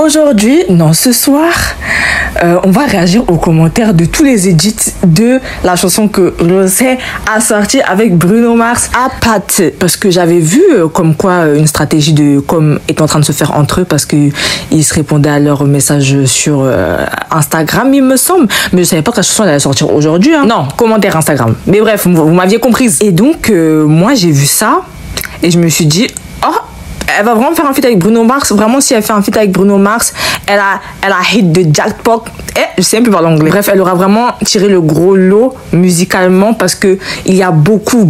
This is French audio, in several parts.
aujourd'hui, non, ce soir, on va réagir aux commentaires de tous les edits de la chanson que Rosé a sortie avec Bruno Mars à Pat. Parce que j'avais vu comme quoi une stratégie de com est en train de se faire entre eux parce qu'ils se répondaient à leurs messages sur Instagram, il me semble. Mais je savais pas que la chanson allait sortir aujourd'hui. Hein. Non, commentaire Instagram. Mais bref, vous m'aviez comprise. Et donc, moi, j'ai vu ça et je me suis dit, oh, elle va vraiment faire un feat avec Bruno Mars. Vraiment, si elle fait un feat avec Bruno Mars, elle a hit de jackpot. Je sais un peu parler anglais. Bref, elle aura vraiment tiré le gros lot musicalement parce que il y a beaucoup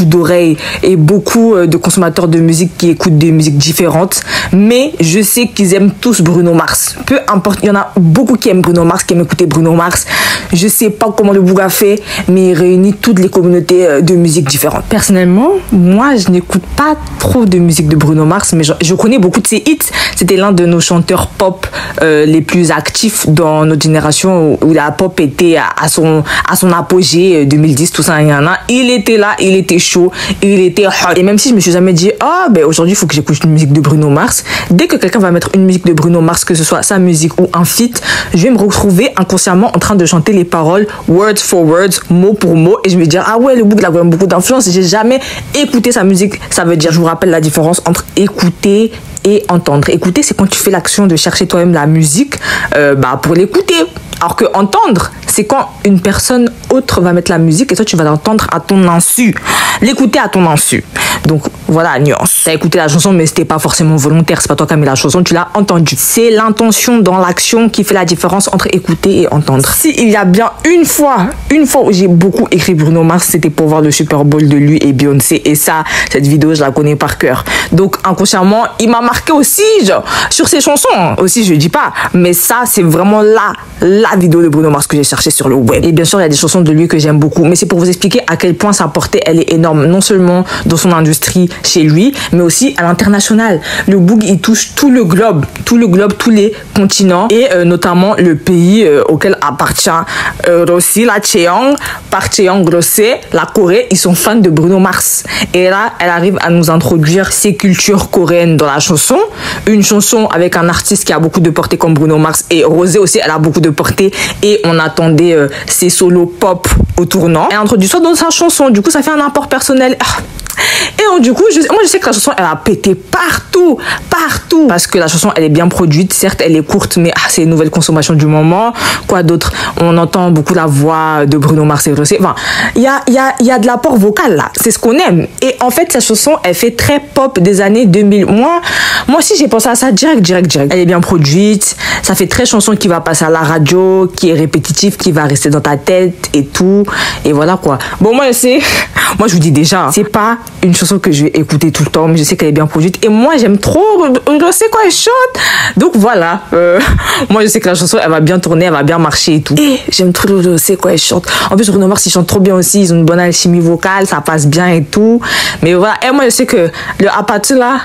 d'oreilles et beaucoup de consommateurs de musique qui écoutent des musiques différentes. Mais je sais qu'ils aiment tous Bruno Mars. Peu importe, il y en a beaucoup qui aiment Bruno Mars, qui aiment écouter Bruno Mars. Je sais pas comment le Bouga fait, mais il réunit toutes les communautés de musique différentes. Personnellement, moi, je n'écoute pas trop de musique de Bruno Mars, mais je connais beaucoup de ses hits. C'était l'un de nos chanteurs pop les plus actifs dans notre génération où la pop était à son apogée 2010, tout ça, il était là, il était chaud, il était hot. Et même si je me suis jamais dit, aujourd'hui il faut que j'écoute une musique de Bruno Mars, dès que quelqu'un va mettre une musique de Bruno Mars, que ce soit sa musique ou un feat, je vais me retrouver inconsciemment en train de chanter les paroles word for word, mot pour mot, et je me dis, ah ouais, le Boug a vraiment beaucoup d'influence. J'ai jamais écouté sa musique. Ça veut dire, je vous rappelle la différence entre écouter et entendre. Écouter, c'est quand tu fais l'action de chercher toi-même la musique pour l'écouter. Alors que entendre, c'est quand une personne autre va mettre la musique et toi tu vas l'entendre à ton insu, l'écouter à ton insu. Donc voilà, nuance. T'as écouté la chanson mais c'était pas forcément volontaire, c'est pas toi qui as mis la chanson, tu l'as entendue. C'est l'intention dans l'action qui fait la différence entre écouter et entendre. Si il y a bien une fois où j'ai beaucoup écrit Bruno Mars, c'était pour voir le Super Bowl de lui et Beyoncé, et ça, cette vidéo je la connais par cœur. Donc inconsciemment, il m'a marqué aussi, genre, sur ses chansons aussi, je dis pas, mais ça c'est vraiment la vidéo de Bruno Mars que j'ai cherché sur le web. Et bien sûr, il y a des chansons de lui que j'aime beaucoup, mais c'est pour vous expliquer à quel point sa portée, elle est énorme, non seulement dans son industrie chez lui, mais aussi à l'international. Le Boug, il touche tout le globe, tous les continents, et notamment le pays auquel appartient Rossi, la Cheong, par Cheong Rosé, la Corée, ils sont fans de Bruno Mars. Et là, elle arrive à nous introduire ces cultures coréennes dans la chanson, une chanson avec un artiste qui a beaucoup de portée comme Bruno Mars, et Rosé aussi, elle a beaucoup de portée, et on attendait ses solos pop au tournant. Elle introduit ça dans sa chanson, du coup ça fait un apport personnel. Et donc, du coup, moi je sais que la chanson elle a pété partout, parce que la chanson elle est bien produite, certes elle est courte, mais c'est une nouvelle consommation du moment. Quoi d'autre? On entend beaucoup la voix de Bruno Mars et Rosé. Enfin, il y a de l'apport vocal là, c'est ce qu'on aime. Et en fait, la chanson elle fait très pop des années 2000. Moi aussi j'ai pensé à ça direct. Elle est bien produite, ça fait très chanson qui va passer à la radio, qui est répétitive, qui va rester dans ta tête et tout. Et voilà quoi. Bon, moi je vous dis déjà, c'est pas une chanson que je vais écouter tout le temps, mais je sais qu'elle est bien produite. Et moi, j'aime trop Rosé quand elle chante. Donc voilà, moi je sais que la chanson, elle va bien tourner, elle va bien marcher et tout. Et j'aime trop Rosé quand elle chante. En plus, Bruno Mars, il chante trop bien aussi. Ils ont une bonne alchimie vocale, ça passe bien et tout. Mais voilà, et moi je sais que le Apatu là,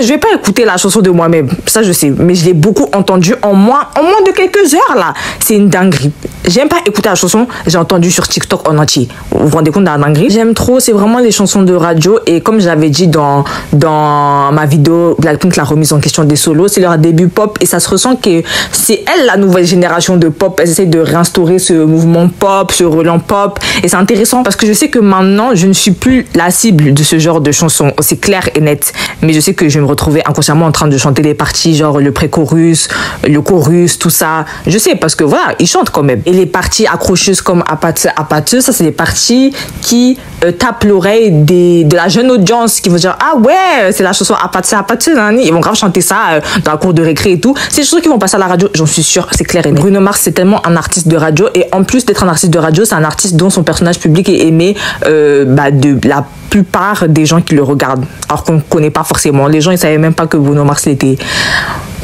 je vais pas écouter la chanson de moi-même, ça je sais, mais je l'ai beaucoup entendu en moins de quelques heures là. C'est une dinguerie. J'aime pas écouter la chanson, j'ai entendu sur TikTok en entier. Vous vous rendez compte de la dinguerie? J'aime trop, c'est vraiment les chansons de radio. Et comme j'avais dit dans ma vidéo, Blackpink, la remise en question des solos, c'est leur début pop et ça se ressent que c'est elle la nouvelle génération de pop. Elle essaie de réinstaurer ce mouvement pop, ce relent pop, et c'est intéressant parce que je sais que maintenant je ne suis plus la cible de ce genre de chansons, c'est clair et net, mais je sais que je vais me retrouver inconsciemment en train de chanter les parties genre le pré-chorus, le chorus, tout ça. Je sais parce que voilà, ils chantent quand même. Et les parties accrocheuses comme Apatu, ça c'est des parties qui tapent l'oreille de la jeune audience qui vont dire ah ouais, c'est la chanson Apatu, ils vont grave chanter ça dans la cour de récré et tout. C'est des chansons qui vont passer à la radio, j'en suis sûre, c'est clair et net. Bruno Mars c'est tellement un artiste de radio, et en plus d'être un artiste de radio, c'est un artiste dont son personnage public est aimé de la plupart des gens qui le regardent, alors qu'on ne connaît pas forcément. Les gens ils savaient même pas que Bruno Mars l'était.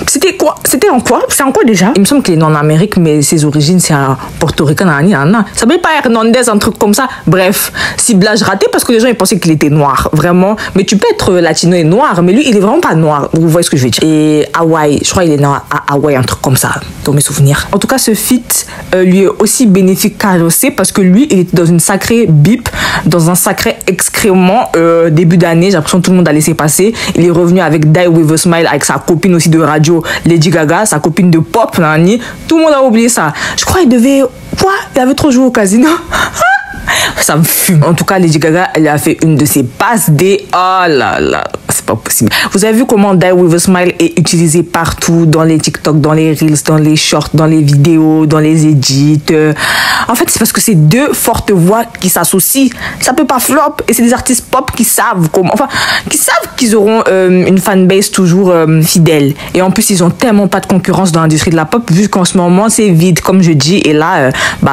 C'était quoi? C'était en quoi? C'est en quoi déjà? Il me semble qu'il est né en Amérique, mais ses origines c'est à Porto Rico. Ça s'appelle pas Hernandez, un truc comme ça. Bref, ciblage raté parce que les gens ils pensaient qu'il était noir, vraiment. Mais tu peux être latino et noir, mais lui il est vraiment pas noir. Vous voyez ce que je veux dire? Et Hawaï, je crois qu'il est né à Hawaï, un truc comme ça, dans mes souvenirs. En tout cas, ce feat lui est aussi bénéfique qu'à Rosé parce que lui il était dans une sacrée bip, dans un sacré excrément début d'année. J'ai l'impression que tout le monde a laissé passer. Il est revenu avec Die With A Smile avec sa copine aussi de radio. Joe, Lady Gaga, sa copine de pop, nani. Tout le monde a oublié ça. Je crois qu'il devait... Quoi? Il avait trop joué au casino. Ça me fume. En tout cas, Lady Gaga, elle a fait une de ses passes des... Oh là là, c'est pas possible. Vous avez vu comment Die With A Smile est utilisé partout, dans les TikTok, dans les Reels, dans les shorts, dans les vidéos, dans les edits. En fait, c'est parce que c'est deux fortes voix qui s'associent. Ça peut pas flop. Et c'est des artistes pop qui savent comment... Enfin, qui savent qu'ils auront une fanbase toujours fidèle. Et en plus, ils ont tellement pas de concurrence dans l'industrie de la pop, vu qu'en ce moment, c'est vide, comme je dis. Et là,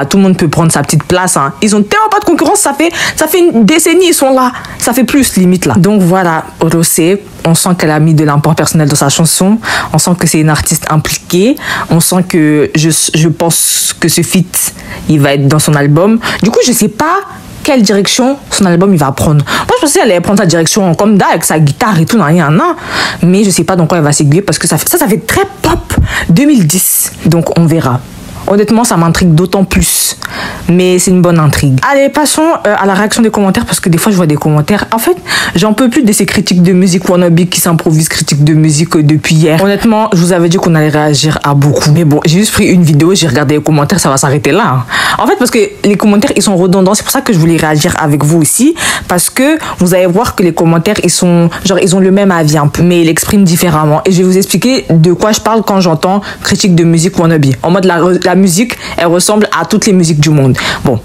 tout le monde peut prendre sa petite place. Hein. Ils ont tellement pas de concurrence, ça fait une décennie, ils sont là. Ça fait plus, limite, là. Donc voilà, Rosé, on sent qu'elle a mis de l'import personnel dans sa chanson. On sent que c'est une artiste impliquée. On sent que je pense que ce feat, il va être dans son album. Du coup, je sais pas quelle direction son album il va prendre. Moi, je pensais qu'elle allait prendre sa direction comme d'hab, avec sa guitare et tout, rien. Mais je sais pas dans quoi elle va s'aiguiller parce que ça fait très pop 2010. Donc, on verra. Honnêtement, ça m'intrigue d'autant plus. Mais c'est une bonne intrigue. Allez, passons à la réaction des commentaires parce que des fois, je vois des commentaires. En fait, j'en peux plus de ces critiques de musique wannabe qui s'improvisent critiques de musique depuis hier. Honnêtement, je vous avais dit qu'on allait réagir à beaucoup. Mais bon, j'ai juste pris une vidéo, j'ai regardé les commentaires, ça va s'arrêter là. Hein. En fait, parce que les commentaires, ils sont redondants. C'est pour ça que je voulais réagir avec vous aussi. Parce que vous allez voir que les commentaires, ils ont le même avis un peu. Mais ils l'expriment différemment. Et je vais vous expliquer de quoi je parle quand j'entends critique de musique wannabe. En mode, la musique, elle ressemble à toutes les musiques du monde. Bon,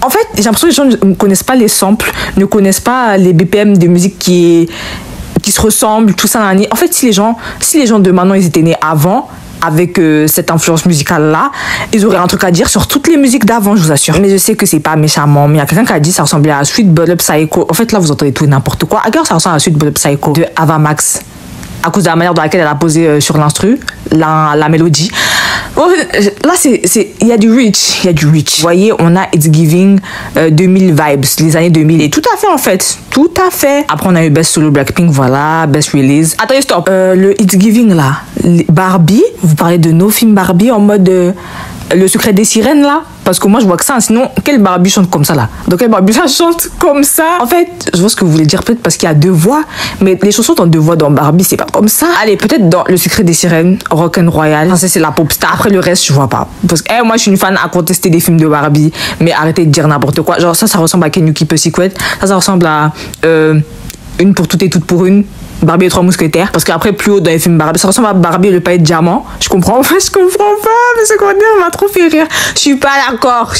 en fait, j'ai l'impression que les gens ne connaissent pas les samples, ne connaissent pas les BPM de musique qui se ressemblent, tout ça. En fait, si les gens de maintenant, ils étaient nés avant, avec cette influence musicale-là, ils auraient un truc à dire sur toutes les musiques d'avant, je vous assure. Mais je sais que c'est pas méchamment, mais il y a quelqu'un qui a dit ça ressemblait à Sweet But Psycho. En fait, là, vous entendez tout et n'importe quoi. À quel ça ressemble à Sweet But Psycho de Ava Max, à cause de la manière dans laquelle elle a posé sur l'instru, la mélodie. Là, il y a du reach. Vous voyez, on a It's Giving 2000 vibes, les années 2000. Et tout à fait, en fait. Tout à fait. Après, on a eu Best Solo Blackpink, voilà, Best Release. Attendez, stop. Le It's Giving, là. Barbie, vous parlez de nos films Barbie en mode... Le secret des sirènes, là. Parce que moi, je vois que ça. Sinon, quelle Barbie chante comme ça, là? Donc, quelle Barbie ça chante comme ça? En fait, je vois ce que vous voulez dire, peut-être parce qu'il y a deux voix. Mais les chansons ont deux voix dans Barbie, c'est pas comme ça. Allez, peut-être dans Le secret des sirènes, Rock'n'Royal. Enfin, c'est la pop star. Après, le reste, je vois pas. Parce que, moi, je suis une fan à contester des films de Barbie. Mais arrêtez de dire n'importe quoi. Genre, ça ressemble à Can You Keep a Secret? Ça ressemble à Une pour toutes et toutes pour une. Barbie et trois mousquetaires. Parce qu'après, plus haut dans les films Barbie, ça ressemble à Barbie et le paillet de diamant. Je comprends pas, mais ce qu'on dit, on m'a trop fait rire. Je suis pas d'accord.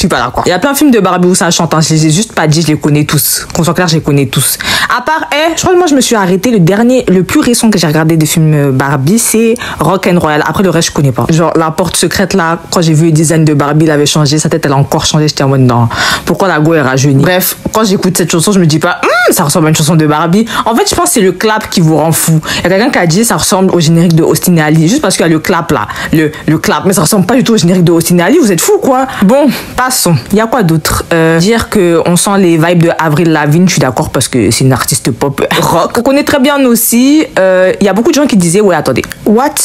Il y a plein de films de Barbie où ça chante. Hein. Je les ai juste pas dit, je les connais tous. Qu'on soit clair, je les connais tous. À part, je crois que moi, je me suis arrêtée. Le plus récent que j'ai regardé des films Barbie, c'est Rock'n'Royal. Après, le reste, je connais pas. Genre, la porte secrète, là, quand j'ai vu le design de Barbie, il avait changé. Sa tête, elle a encore changé. J'étais en mode, non. Pourquoi la go est rajeunie? Bref, quand j'écoute cette chanson, je me dis pas, ça ressemble à une chanson de Barbie. En fait, je pense que c'est le clap qui vous rend fou. Il y a quelqu'un qui a dit ça ressemble au générique de Austin et Ali, juste parce qu'il y a le clap là, le clap, mais ça ressemble pas du tout au générique de Austin et Ali, vous êtes fous quoi. Bon, passons. Il y a quoi d'autre? Dire qu'on sent les vibes de Avril Lavigne, je suis d'accord parce que c'est une artiste pop rock. On connaît très bien aussi. Il y a beaucoup de gens qui disaient, ouais, attendez, what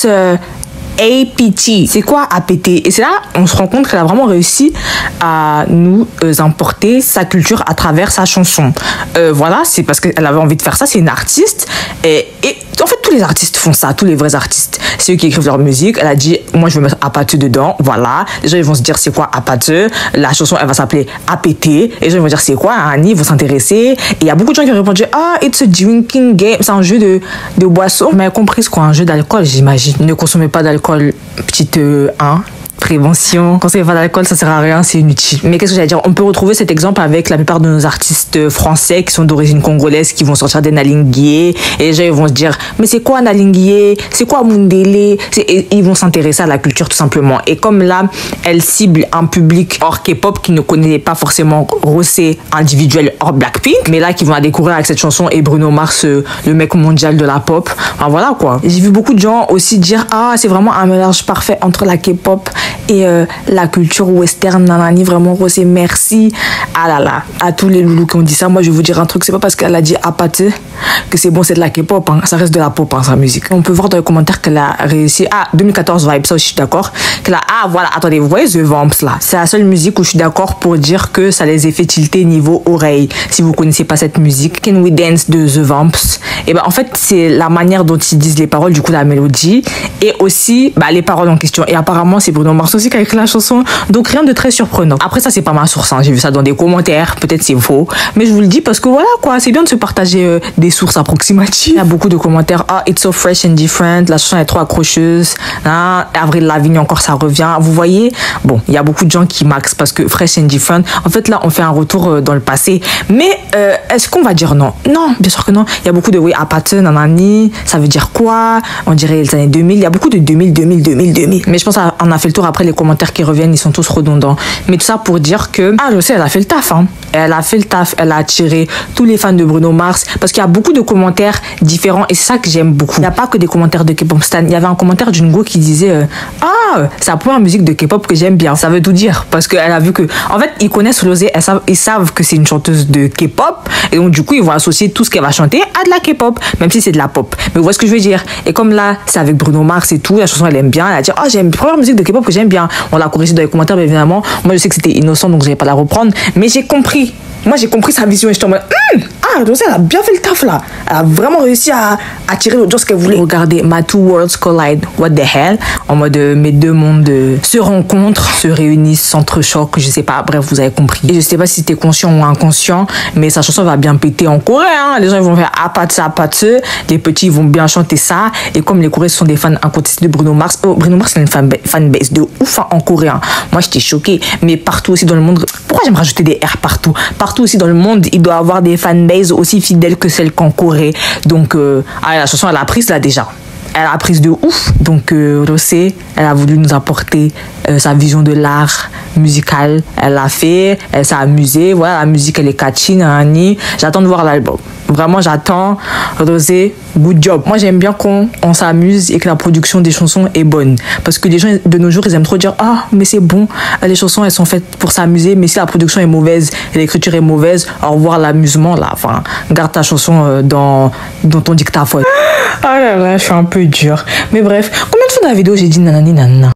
APT, c'est quoi APT? Et c'est là on se rend compte qu'elle a vraiment réussi à nous importer sa culture à travers sa chanson. Voilà, c'est parce qu'elle avait envie de faire ça, c'est une artiste. Et en fait, tous les artistes font ça, tous les vrais artistes. C'est eux qui écrivent leur musique. Elle a dit, moi, je vais mettre APT dedans. Voilà. Les gens, ils vont se dire, c'est quoi APT? La chanson, elle va s'appeler APT. Et les gens, ils vont dire, c'est quoi Annie? Ils vont s'intéresser. Et il y a beaucoup de gens qui ont répondu, it's a drinking game. C'est un jeu de boisson. Mais compris, c'est quoi? Un jeu d'alcool, j'imagine. Ne consommez pas d'alcool, petite 1. Prévention. Quand c'est pas d'alcool, ça sert à rien, c'est inutile. Mais qu'est-ce que j'allais dire? On peut retrouver cet exemple avec la plupart de nos artistes français qui sont d'origine congolaise, qui vont sortir des Nalinguié. Et les gens, ils vont se dire, mais c'est quoi Nalinguié? C'est quoi Mundele? Et ils vont s'intéresser à la culture tout simplement. Et comme là, elle cible un public hors K-pop qui ne connaît pas forcément Rosé individuel hors Blackpink, mais là, qui vont la découvrir avec cette chanson et Bruno Mars, le mec mondial de la pop. Enfin, voilà quoi. J'ai vu beaucoup de gens aussi dire, c'est vraiment un mélange parfait entre la K-pop et la culture western, nanani, vraiment Rosé, merci. Ah là là, à tous les loulous qui ont dit ça, moi je vais vous dire un truc, c'est pas parce qu'elle a dit Apate que c'est bon, c'est de la K-pop, hein. Ça reste de la pop, hein, sa musique. On peut voir dans les commentaires qu'elle a réussi. Ah, 2014 vibe, ça aussi je suis d'accord. Ah voilà, attendez, vous voyez The Vamps là, c'est la seule musique où je suis d'accord pour dire que ça les a fait tilter niveau oreille. Si vous connaissez pas cette musique, Can We Dance de The Vamps, et ben en fait c'est la manière dont ils disent les paroles, du coup la mélodie, et aussi les paroles en question. Et apparemment c'est Bruno Mars aussi qui a écrit la chanson, donc rien de très surprenant. Après ça c'est pas ma source, hein. J'ai vu ça dans des commentaires, peut-être c'est faux, mais je vous le dis parce que voilà quoi, c'est bien de se partager des sources approximatives. Il y a beaucoup de commentaires, ah it's so fresh and different, la chanson est trop accrocheuse, hein? Avril Lavigne encore ça revient, vous voyez. Bon, il y a beaucoup de gens qui maxent parce que fresh and different, en fait là on fait un retour dans le passé, mais est-ce qu'on va dire non? Non, bien sûr que non. Il y a beaucoup de oui, Apate, nanani, ça veut dire quoi? On dirait les années 2000, il y a beaucoup de 2000. Mais je pense qu'on a fait le tour. Après les commentaires qui reviennent, ils sont tous redondants. Mais tout ça pour dire que, je sais, elle a fait le taf, hein. Elle a fait le taf, elle a attiré tous les fans de Bruno Mars parce qu'il y a beaucoup de commentaires différents et c'est ça que j'aime beaucoup. Il n'y a pas que des commentaires de K-pop stan. Il y avait un commentaire d'une go qui disait c'est la première musique de K-pop que j'aime bien. Ça veut tout dire parce qu'elle a vu que, en fait, ils connaissent Rosé, ils savent que c'est une chanteuse de K-pop et donc du coup ils vont associer tout ce qu'elle va chanter à de la K-pop, même si c'est de la pop. Mais vous voyez ce que je veux dire? Et comme là c'est avec Bruno Mars et tout, la chanson elle aime bien, elle a dit j'aime la première musique de K-pop que j'aime bien. On l'a corrigé dans les commentaires, mais évidemment moi je sais que c'était innocent donc je vais pas la reprendre, mais j'ai compris. Moi j'ai compris sa vision et je suis en mode Rosé elle a bien fait le taf là, elle a vraiment réussi à attirer l'audience qu'elle voulait. Regardez, My Two Worlds Collide, what the hell, en mode mes deux mondes se rencontrent, se réunissent, s'entrechoquent, je sais pas, bref vous avez compris. Et je sais pas si c'était conscient ou inconscient, mais sa chanson va bien péter en Corée, hein. Les gens ils vont faire Apate, les petits ils vont bien chanter ça, et comme les Coréens sont des fans incontestés de Bruno Mars, Bruno Mars c'est une fanbase de ouf en coréen. Moi j'étais choquée, mais partout aussi dans le monde, pourquoi j'aime rajouter des R partout aussi dans le monde, il doit avoir des fanbases aussi fidèles que celles qu'en Corée. Donc la chanson elle a prise là déjà. Elle a prise de ouf. Donc Rosé, elle a voulu nous apporter sa vision de l'art musical. Elle l'a fait, elle s'est amusée. Voilà, la musique elle est catchy, nanani. J'attends de voir l'album. Vraiment j'attends. Rosé, good job. Moi j'aime bien qu'on s'amuse et que la production des chansons est bonne. Parce que les gens de nos jours ils aiment trop dire mais c'est bon, les chansons elles sont faites pour s'amuser, mais si la production est mauvaise et l'écriture est mauvaise, au revoir l'amusement là. Enfin, garde ta chanson dans ton dictaphone. Ah là là, je suis un peu dur. Mais bref, combien de fois dans la vidéo j'ai dit nanani nanana?